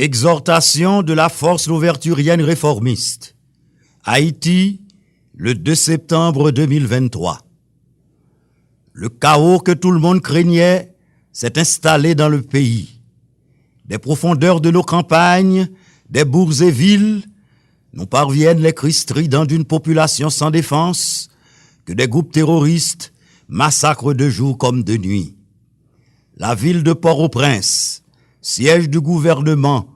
Exhortation de la force louverturienne réformiste. Haïti, le 2 septembre 2023. Le chaos que tout le monde craignait s'est installé dans le pays. Des profondeurs de nos campagnes, des bourgs et villes, nous parviennent les cris stridents d'une population sans défense que des groupes terroristes massacrent de jour comme de nuit. La ville de Port-au-Prince, siège du gouvernement,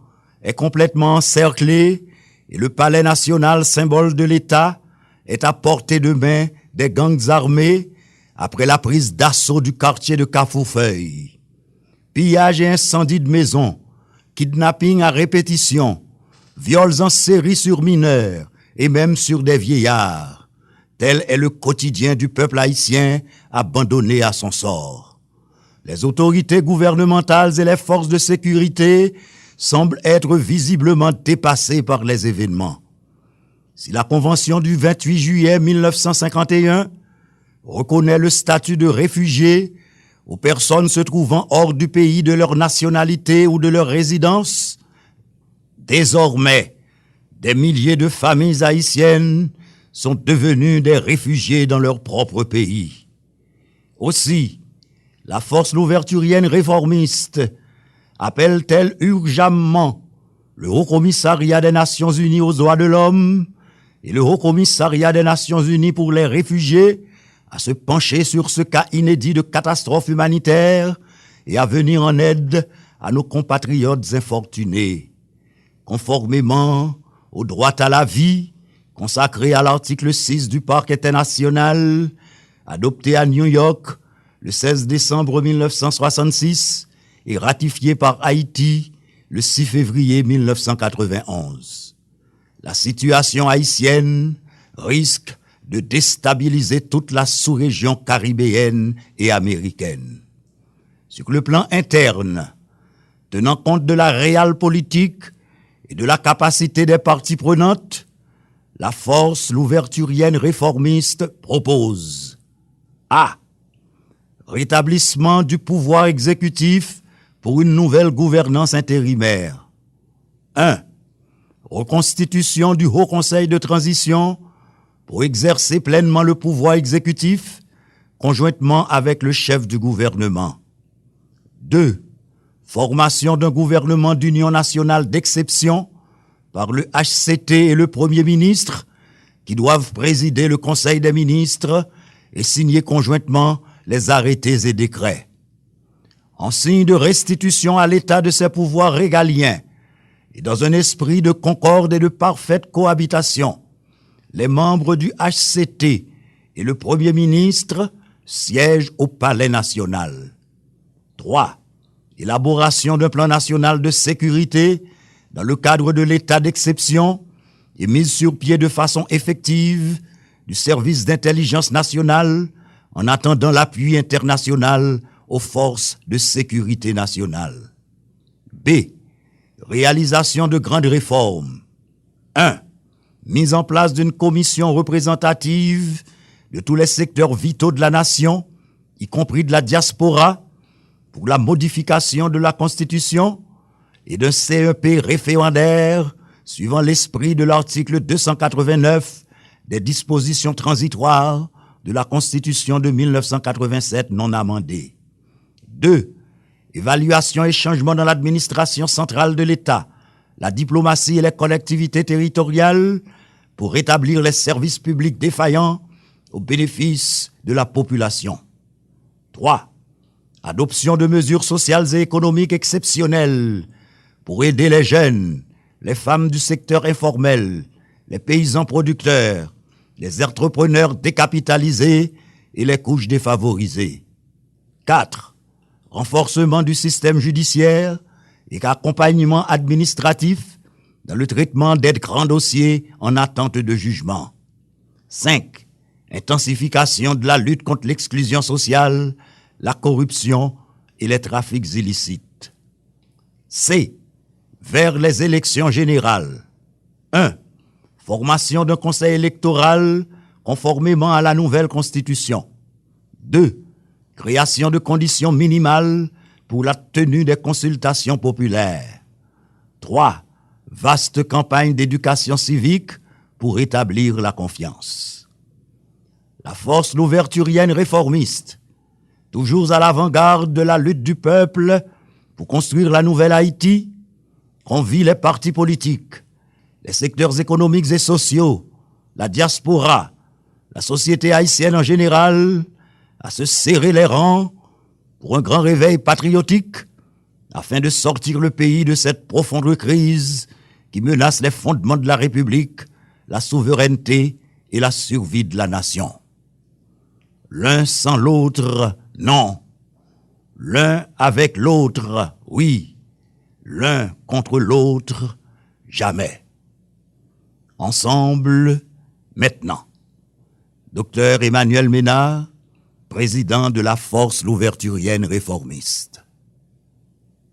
est complètement encerclée et le palais national, symbole de l'État, est à portée de main des gangs armés après la prise d'assaut du quartier de Cafoufeuille. Pillage et incendie de maisons, kidnapping à répétition, viols en série sur mineurs et même sur des vieillards. Tel est le quotidien du peuple haïtien abandonné à son sort. Les autorités gouvernementales et les forces de sécurité semblent être visiblement dépassées par les événements. Si la Convention du 28 juillet 1951 reconnaît le statut de réfugié aux personnes se trouvant hors du pays de leur nationalité ou de leur résidence, désormais, des milliers de familles haïtiennes sont devenues des réfugiés dans leur propre pays. Aussi, la force louverturienne réformiste appelle-t-elle urgemment le Haut-Commissariat des Nations Unies aux droits de l'homme et le Haut-Commissariat des Nations Unies pour les réfugiés à se pencher sur ce cas inédit de catastrophe humanitaire et à venir en aide à nos compatriotes infortunés. Conformément au droit à la vie consacré à l'article 6 du Pacte international, adopté à New York le 16 décembre 1966 et ratifié par Haïti le 6 février 1991. La situation haïtienne risque de déstabiliser toute la sous-région caribéenne et américaine. Sur le plan interne, tenant compte de la réelle politique et de la capacité des parties prenantes, la force louverturienne réformiste propose A. Rétablissement du pouvoir exécutif pour une nouvelle gouvernance intérimaire. 1. Reconstitution du Haut Conseil de transition pour exercer pleinement le pouvoir exécutif conjointement avec le chef du gouvernement. 2. Formation d'un gouvernement d'union nationale d'exception par le HCT et le Premier ministre qui doivent présider le Conseil des ministres et signer conjointement les arrêtés et décrets. En signe de restitution à l'État de ses pouvoirs régaliens et dans un esprit de concorde et de parfaite cohabitation, les membres du HCT et le Premier ministre siègent au Palais national. 3. Élaboration d'un plan national de sécurité dans le cadre de l'état d'exception et mise sur pied de façon effective du service d'intelligence nationale en attendant l'appui international aux forces de sécurité nationale. B. Réalisation de grandes réformes. 1. Mise en place d'une commission représentative de tous les secteurs vitaux de la nation, y compris de la diaspora, pour la modification de la Constitution et d'un CEP référendaire suivant l'esprit de l'article 289 des dispositions transitoires de la Constitution de 1987 non amendée. 2. Évaluation et changement dans l'administration centrale de l'État, la diplomatie et les collectivités territoriales pour rétablir les services publics défaillants au bénéfice de la population. 3. Adoption de mesures sociales et économiques exceptionnelles pour aider les jeunes, les femmes du secteur informel, les paysans producteurs, les entrepreneurs décapitalisés et les couches défavorisées. 4. Renforcement du système judiciaire et accompagnement administratif dans le traitement des grands dossiers en attente de jugement. 5. Intensification de la lutte contre l'exclusion sociale, la corruption et les trafics illicites. C. Vers les élections générales. 1. Formation d'un conseil électoral conformément à la nouvelle Constitution. 2. Création de conditions minimales pour la tenue des consultations populaires. 3. Vaste campagne d'éducation civique pour établir la confiance. La force louverturienne réformiste, toujours à l'avant-garde de la lutte du peuple pour construire la nouvelle Haïti, convie les partis politiques, les secteurs économiques et sociaux, la diaspora, la société haïtienne en général, à se serrer les rangs pour un grand réveil patriotique afin de sortir le pays de cette profonde crise qui menace les fondements de la République, la souveraineté et la survie de la nation. L'un sans l'autre, non. L'un avec l'autre, oui. L'un contre l'autre, jamais. Ensemble, maintenant. Docteur Emmanuel Ménard, président de la Force louverturienne réformiste.